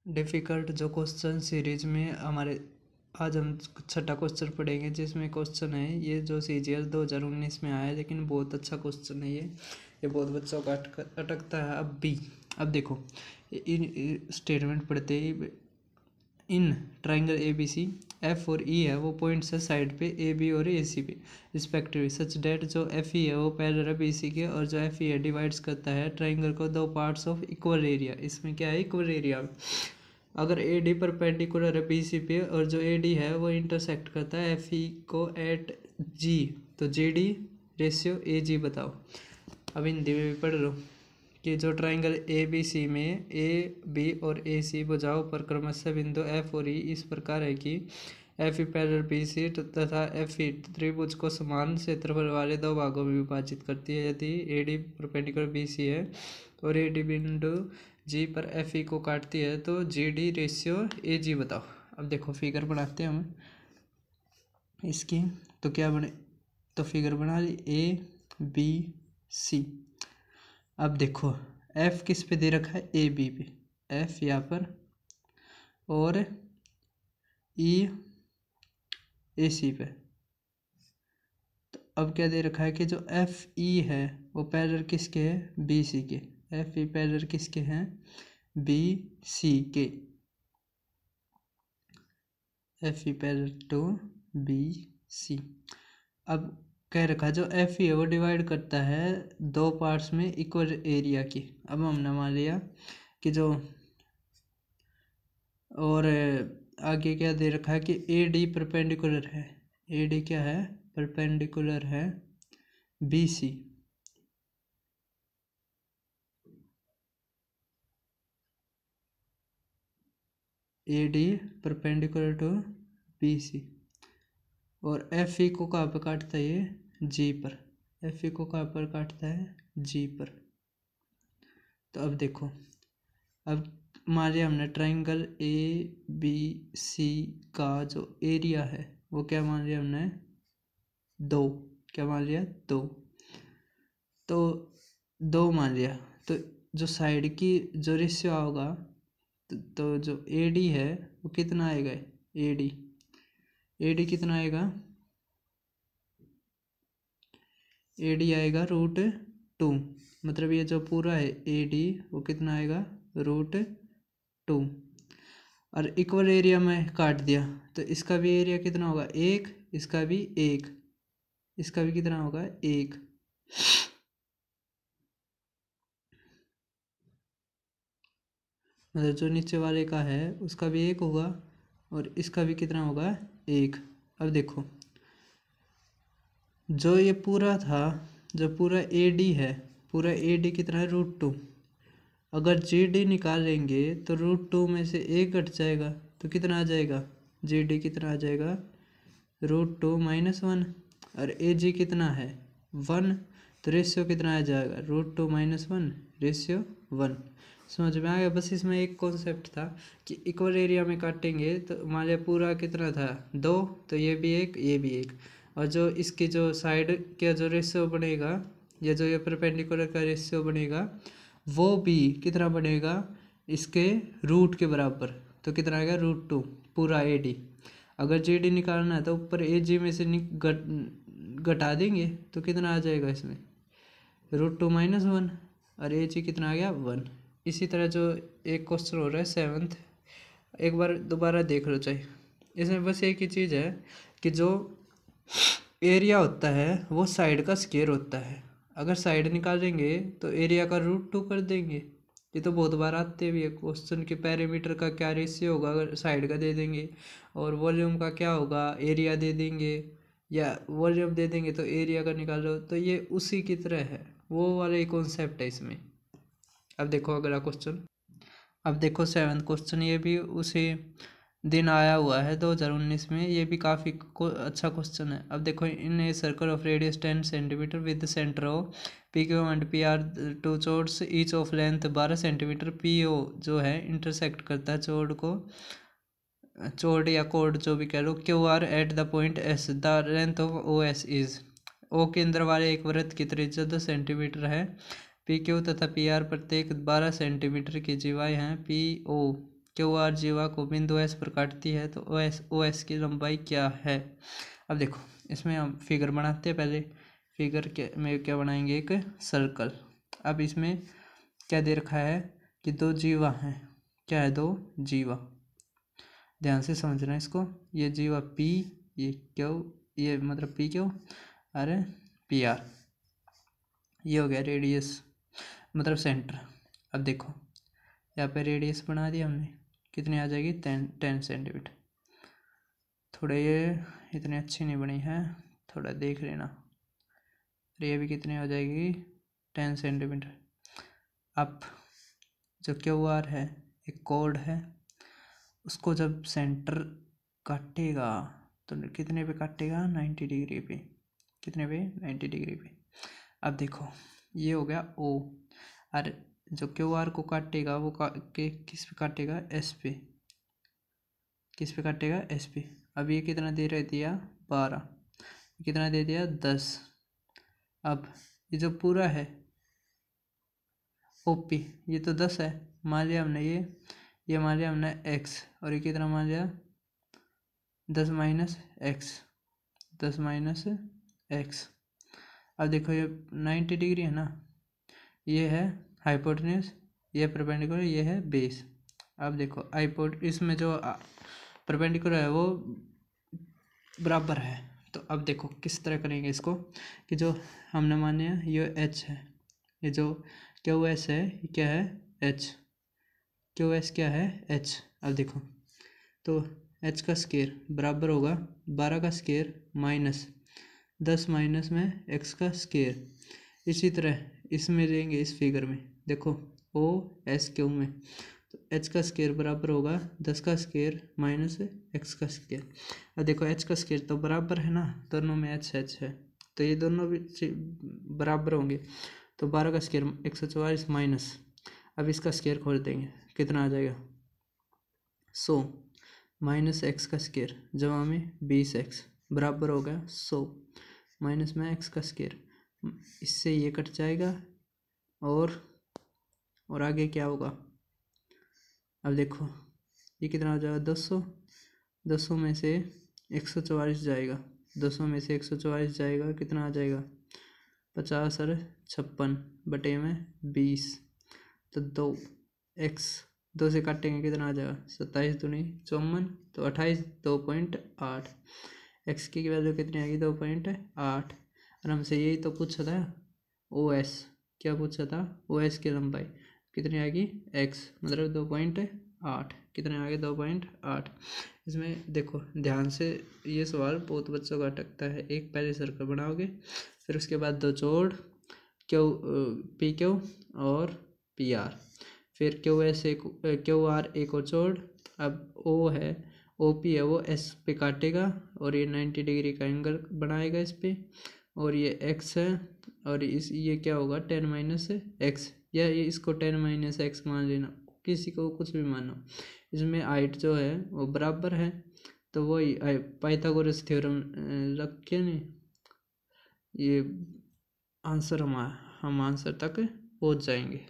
Difficult जो question series में हमारे आज हम छठा क्वेश्चन पढ़ेंगे, जिसमें क्वेश्चन है ये जो CGL 2019 में आया है, लेकिन बहुत अच्छा क्वेश्चन है ये बहुत बच्चों का अटकता है अब भी। अब देखो इन स्टेटमेंट पढ़ते ही, इन ट्राइंगल ABC F और E है वो पॉइंट्स है साइड पे AB और AC पे रिस्पेक्टिवली, सच डेट जो FE है वो पैरेलल है BC के, और जो FE है डिवाइड्स करता है ट्राइंगल को दो पार्ट्स ऑफ इक्वल एरिया। इसमें क्या है, इक्वल एरिया। अगर AD परपेंडिकुलर है BC पे और जो AD है वो इंटरसेक्ट करता है FE को एट G, तो JD रेशियो AG बताओ। अब हिंदी में भी पढ़ लो कि जो ट्राइंगल ABC में AB और AC भुजाओं पर क्रमशः बिंदु F और E इस प्रकार है कि FE पैरेलल BC तथा FE त्रिभुज को समान क्षेत्रफल वाले दो भागों में विभाजित करती है। यदि AD परपेंडिकुलर BC है और AD बिंदु G पर FE को काटती है तो GD रेशियो AG बताओ। अब देखो फिगर बनाते हैं हम इसकी, तो क्या बने, तो फिगर बना ली ABC। अब देखो F किस पे दे रखा है, AB पे, F यहाँ पर और E AC पे। तो अब क्या दे रखा है कि जो FE है वो पैरेलल किसके है, BC के। FE पैरेलल किसके हैं, BC के। FE parallel to BC। अब कह रखा है जो FE है वो डिवाइड करता है दो पार्ट्स में इक्वल एरिया की। अब हमने मान लिया कि जो, और आगे क्या दे रखा है कि AD परपेंडिकुलर है, AD क्या है, परपेंडिकुलर है BC। AD perpendicular to BC, और FE को कहाँ पर काटता है, ये G पर। FE को कहाँ पर काटता है, G पर। तो अब देखो, अब मान लिया हमने ट्राइंगल ABC का जो एरिया है वो क्या मान लिया हमने, 2। क्या मान लिया, 2। तो 2 मान लिया, तो जो साइड की जो रेशियो होगा, तो जो AD है वो कितना आएगा, AD कितना आएगा, AD आएगा √2। मतलब ये जो पूरा है AD वो कितना आएगा, √2। और इक्वल एरिया में काट दिया तो इसका भी एरिया कितना होगा, 1, इसका भी 1, इसका भी कितना होगा, 1। मतलब जो नीचे वाले का है उसका भी 1 होगा और इसका भी कितना होगा, 1। अब देखो जो ये पूरा था, जो पूरा AD है, पूरा AD कितना है, √2। अगर GD निकालेंगे तो √2 में से 1 घट जाएगा तो कितना आ जाएगा, GD कितना आ जाएगा, √2 - 1। और AG कितना है, 1, तो रेशियो कितना आ जाएगा, √2 - 1 रेशियो 1। समझ में आ गया। बस इसमें एक कॉन्सेप्ट था कि इक्वल एरिया में काटेंगे तो हमारे पूरा कितना था, 2, तो ये भी 1, ये भी 1, और जो इसकी जो साइड का जो रेशियो बनेगा, या जो ये परपेंडिकुलर का रेशियो बनेगा वो भी कितना बनेगा, इसके रूट के बराबर। तो कितना आएगा, √2 पूरा AD। अगर GD निकालना है तो ऊपर AG में से घटा देंगे तो कितना आ जाएगा इसमें, √2 - 1, और AG कितना आ गया, 1। इसी तरह जो एक क्वेश्चन हो रहा है 7th, एक बार दोबारा देख लो चाहिए। इसमें बस एक ही चीज़ है कि जो एरिया होता है वो साइड का स्क्वायर होता है। अगर साइड निकालेंगे तो एरिया का √2 कर देंगे। ये तो बहुत बार आते भी है क्वेश्चन के, पैरामीटर का क्या रेशियो होगा अगर साइड का दे देंगे, और वॉल्यूम का क्या होगा, एरिया दे देंगे, या वॉल्यूम दे देंगे तो एरिया का निकालो। तो ये उसी की तरह है, वो वाला ही कॉन्सेप्ट है इसमें। अब देखो अगला क्वेश्चन, अब देखो 7th क्वेश्चन, ये भी उसी दिन आया हुआ है 2019 में, ये भी काफ़ी अच्छा क्वेश्चन है। अब देखो, in a circle of radius 10 centimetre with centre of PQ and PR two chords each of length 12 centimetre, PO जो है इंटरसेक्ट करता है चोर्ड को, चोर्ड या कोड जो भी कह लो, QR at the point S, the length of OS is, O केंद्र वाले एक वृत्त की त्रिज्या 10 सेंटीमीटर है, PQ तथा PR प्रत्येक 12 सेंटीमीटर की जीवाएँ हैं, PO क्यू आर जीवा को बिंदु एस पर काटती है तो ओ एस की लंबाई क्या है। अब देखो इसमें हम फिगर बनाते हैं। पहले फिगर के में क्या बनाएंगे, एक सर्कल। अब इसमें क्या दे रखा है कि दो जीवा हैं। क्या है, दो जीवा। ध्यान से समझना इसको। ये जीवा पी, ये क्यू, ये मतलब पी क्यू, अरे पी आर। ये हो गया रेडियस मतलब सेंटर। अब देखो यहाँ पे रेडियस बना दिया हमने, कितनी आ जाएगी 10 सेंटीमीटर। थोड़ा ये इतनी अच्छी नहीं बनी है, थोड़ा देख लेना। ये भी कितनी हो जाएगी 10 सेंटीमीटर। अब जो क्यू आर है एक कोड है, उसको जब सेंटर काटेगा तो कितने पे काटेगा, 90 डिग्री पे। कितने पे, 90 डिग्री पे। अब देखो ये हो गया ओ, और जो क्यू आर को काटेगा वो किस पे काटेगा, एस पे। किस पे काटेगा, एस पे। अब ये कितना दे रहा दिया, 12। कितना दे दिया, 10। अब ये जो पूरा है ओपी, ये तो 10 है। मान लिया हमने ये मान लिया हमने एक्स, और ये कितना मान लिया, 10 माइनस एक्स, 10 माइनस एक्स। अब देखो ये 90 डिग्री है ना, ये है हाइपोटेन्यूज, ये परपेंडिकुलर, ये है बेस। अब देखो इसमें जो परपेंडिकुलर है वो बराबर है। तो अब देखो किस तरह करेंगे इसको, कि जो हमने माने ये एच है, ये जो क्यू एस है ये क्या है, एच। क्यू एस क्या है, एच। अब देखो तो एच का स्क्वायर बराबर होगा 12 का स्क्वायर माइनस 10 माइनस में एक्स का स्क्वायर। इसी तरह इसमें लेंगे, इस फिगर में देखो ओ एस क्यू में, तो एच का स्क्वायर बराबर होगा 10 का स्क्वायर माइनस एक्स का स्क्वायर। अब देखो एच का स्क्वायर तो बराबर है ना, दोनों में एच है, तो ये दोनों भी बराबर होंगे। तो 12 का स्क्वायर 144 माइनस, अब इसका स्क्वायर खोल देंगे, कितना आ जाएगा 100 माइनस एक्स का स्क्वायर जमा में 20x बराबर होगा 100 माइनस में एक्स का स्क्वायर। इससे ये कट जाएगा और आगे क्या होगा, अब देखो ये कितना हो जाएगा 200, 200 में से 144 जाएगा, 200 में से 144 जाएगा, कितना आ जाएगा 50 और 56 बटे में 20। तो 2x 2 से काटेंगे, कितना आ जाएगा 27 दूनी 54, तो 28 2.8। एक्स की वैल्यू कितनी आएगी 2.8। और हमसे यही तो पूछा था ओ एस, क्या पूछा था, ओ एस की लंबाई कितनी आएगी, एक्स मतलब 2.8। कितने आगे 2.8। इसमें देखो ध्यान से, ये सवाल बहुत बच्चों का अटकता है। एक पहले सर्कल बनाओगे, फिर उसके बाद दो जोड़ पी क्यू और पी आर, फिर क्यू एस एक, क्यू आर एक और जोड़। अब ओ है, ओ पी है, वो एस पे काटेगा और ये 90 डिग्री का एंगल बनाएगा इस पे, और ये एक्स है, और ये क्या होगा 10 माइनस एक्स, या ये इसको 10 माइनस एक्स मान लेना, किसी को कुछ भी मानो। इसमें हाइट जो है वो बराबर है, तो वही पाइथागोरस थ्योरम रख के नहीं, ये आंसर हम आंसर तक पहुंच जाएंगे।